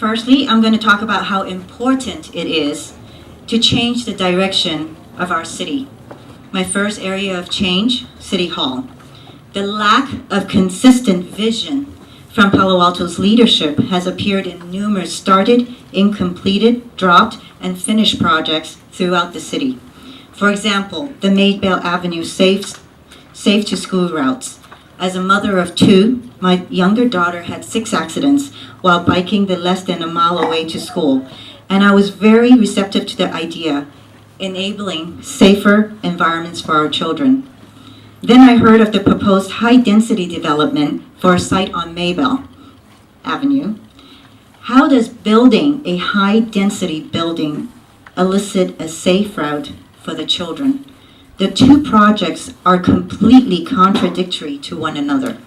Firstly, I'm going to talk about how important it is to change the direction of our city. My first area of change, City Hall. The lack of consistent vision from Palo Alto's leadership has appeared in numerous started, incompleted, dropped, and finished projects throughout the city. For example, the Maybell Avenue Safe to School routes. As a mother of two, my younger daughter had 6 accidents while biking the less than a mile away to school, and I was very receptive to the idea, enabling safer environments for our children. Then I heard of the proposed high-density development for a site on Maybell Avenue. How does building a high-density building elicit a safe route for the children? The two projects are completely contradictory to one another.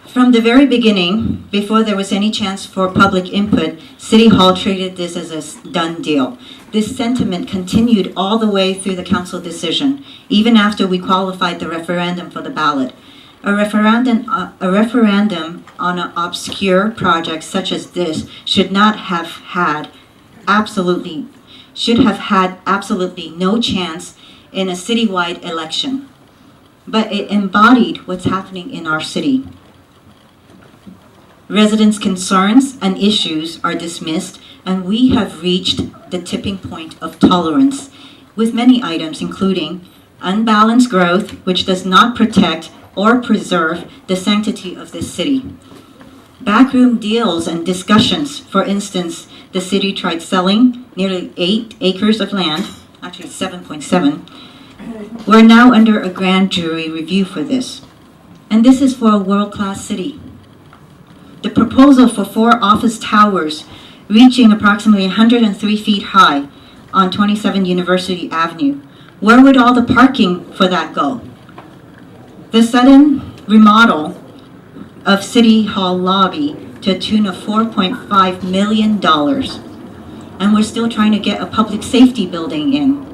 From the very beginning, before there was any chance for public input, City Hall treated this as a done deal. This sentiment continued all the way through the council decision, even after we qualified the referendum for the ballot. A referendum on an obscure project such as this should have had absolutely no chance in a citywide election. But it embodied what's happening in our city. Residents' concerns and issues are dismissed, and we have reached the tipping point of tolerance with many items, including unbalanced growth, which does not protect or preserve the sanctity of this city. Backroom deals and discussions. For instance, the city tried selling nearly 8 acres of land, actually 7.7. We're now under a grand jury review for this. And this is for a world-class city. The proposal for 4 office towers reaching approximately 103 feet high on 27 University Avenue. Where would all the parking for that go? The sudden remodel of City Hall lobby to a tune of $4.5 million. And we're still trying to get a public safety building in.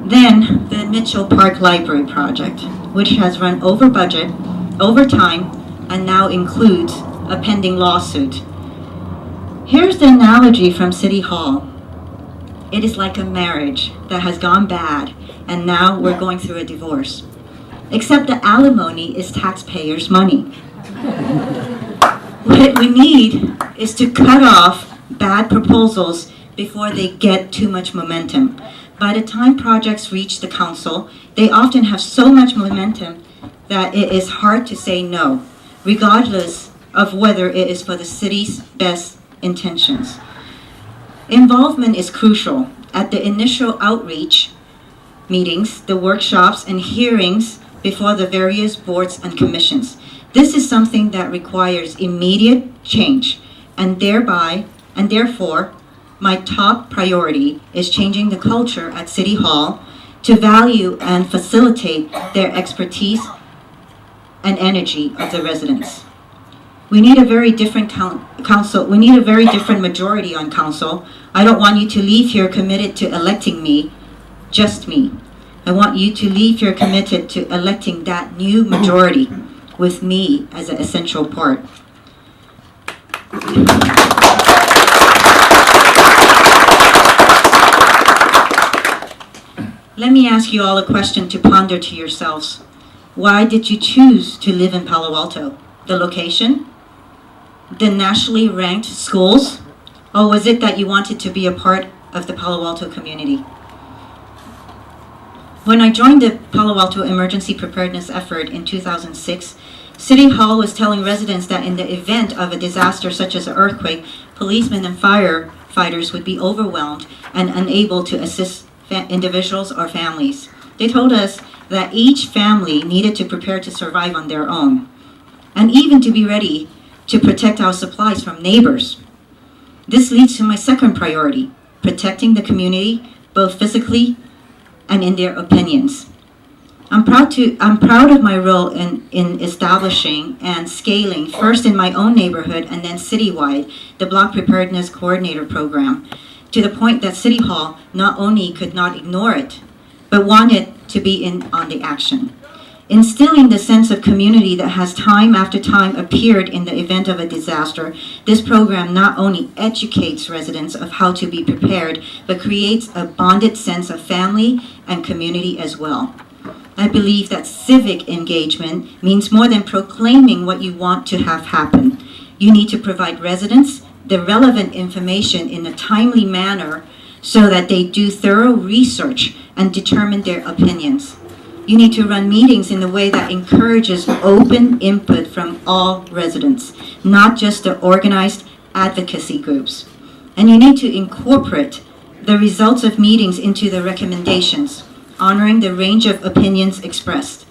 Then the Mitchell Park Library project, which has run over budget, over time, and now includes a pending lawsuit. Here's the analogy from City Hall. It is like a marriage that has gone bad, and now we're going through a divorce. Except the alimony is taxpayers' money. What we need is to cut off bad proposals before they get too much momentum. By the time projects reach the council, they often have so much momentum that it is hard to say no, regardless of whether it is for the city's best intentions. Involvement is crucial. At the initial outreach meetings, the workshops and hearings before the various boards and commissions. This is something that requires immediate change, and therefore, my top priority is changing the culture at City Hall to value and facilitate their expertise and energy of the residents. We need a very different council. We need a very different majority on council. I don't want you to leave here committed to electing me, just me. I want you to leave here committed to electing that new majority with me as an essential part. Let me ask you all a question to ponder to yourselves. Why did you choose to live in Palo Alto? The location? The nationally ranked schools? Or was it that you wanted to be a part of the Palo Alto community? When I joined the Palo Alto emergency preparedness effort in 2006, City Hall was telling residents that in the event of a disaster such as an earthquake, policemen and firefighters would be overwhelmed and unable to assist individuals or families. They told us that each family needed to prepare to survive on their own, and even to be ready to protect our supplies from neighbors. This leads to my second priority, protecting the community, both physically and in their opinions. I'm proud of my role in establishing and scaling, first in my own neighborhood and then citywide, the Block Preparedness Coordinator Program, to the point that City Hall not only could not ignore it, but wanted to be in on the action. Instilling the sense of community that has time after time appeared in the event of a disaster, this program not only educates residents of how to be prepared, but creates a bonded sense of family and community as well. I believe that civic engagement means more than proclaiming what you want to have happen. You need to provide residents the relevant information in a timely manner so that they do thorough research and determine their opinions. You need to run meetings in a way that encourages open input from all residents, not just the organized advocacy groups. And you need to incorporate the results of meetings into the recommendations, honoring the range of opinions expressed.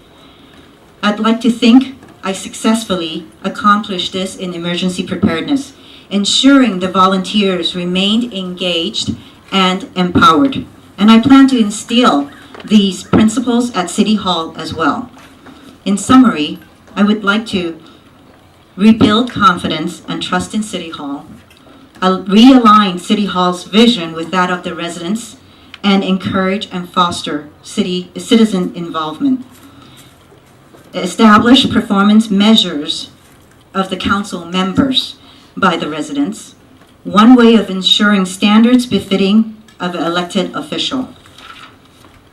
I'd like to think I successfully accomplished this in emergency preparedness, ensuring the volunteers remained engaged and empowered. And I plan to instill these principles at City Hall as well. In summary, I would like to rebuild confidence and trust in City Hall, realign City Hall's vision with that of the residents, and encourage and foster citizen involvement. Establish performance measures of the council members by the residents, one way of ensuring standards befitting of an elected official.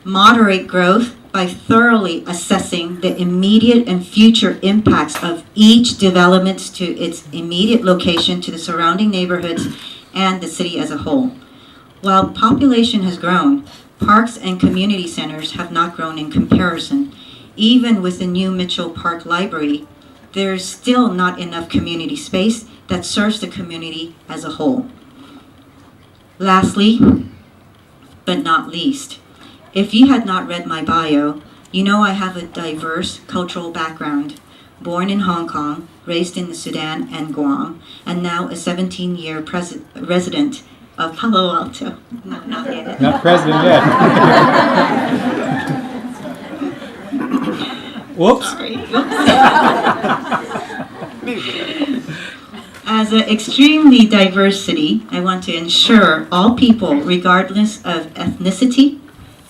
Moderate growth by thoroughly assessing the immediate and future impacts of each development to its immediate location, to the surrounding neighborhoods, and the city as a whole. While population has grown, parks and community centers have not grown in comparison. Even with the new Mitchell Park Library, there is still not enough community space that serves the community as a whole. Lastly, but not least, if you had not read my bio, you know I have a diverse cultural background. Born in Hong Kong, raised in the Sudan and Guam, and now a 17-year resident of Palo Alto. No, not yet. Not president yet. Whoops. Sorry. As an extremely diverse city, I want to ensure all people, regardless of ethnicity,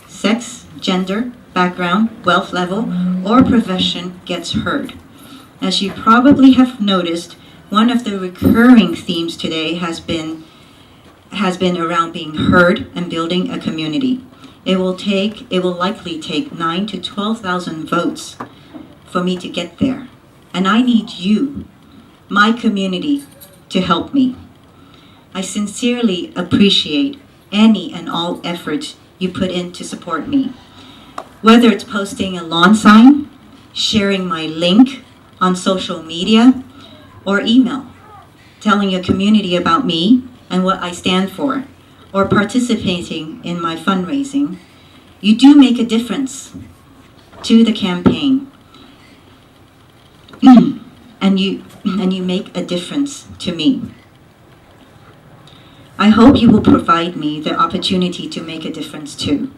sex, gender, background, wealth level, or profession, gets heard. As you probably have noticed, one of the recurring themes today has been around being heard and building a community. It will likely take 9,000 to 12,000 votes for me to get there. And I need you, my community, to help me. I sincerely appreciate any and all efforts you put in to support me. Whether it's posting a lawn sign, sharing my link on social media, or email, telling your community about me and what I stand for, or participating in my fundraising, you do make a difference to the campaign. and you make a difference to me. I hope you will provide me the opportunity to make a difference too.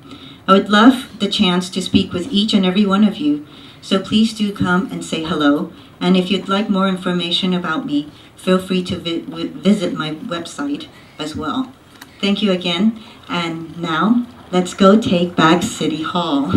I would love the chance to speak with each and every one of you, so please do come and say hello. And if you'd like more information about me, feel free to visit my website as well. Thank you again, and now let's go take back City Hall.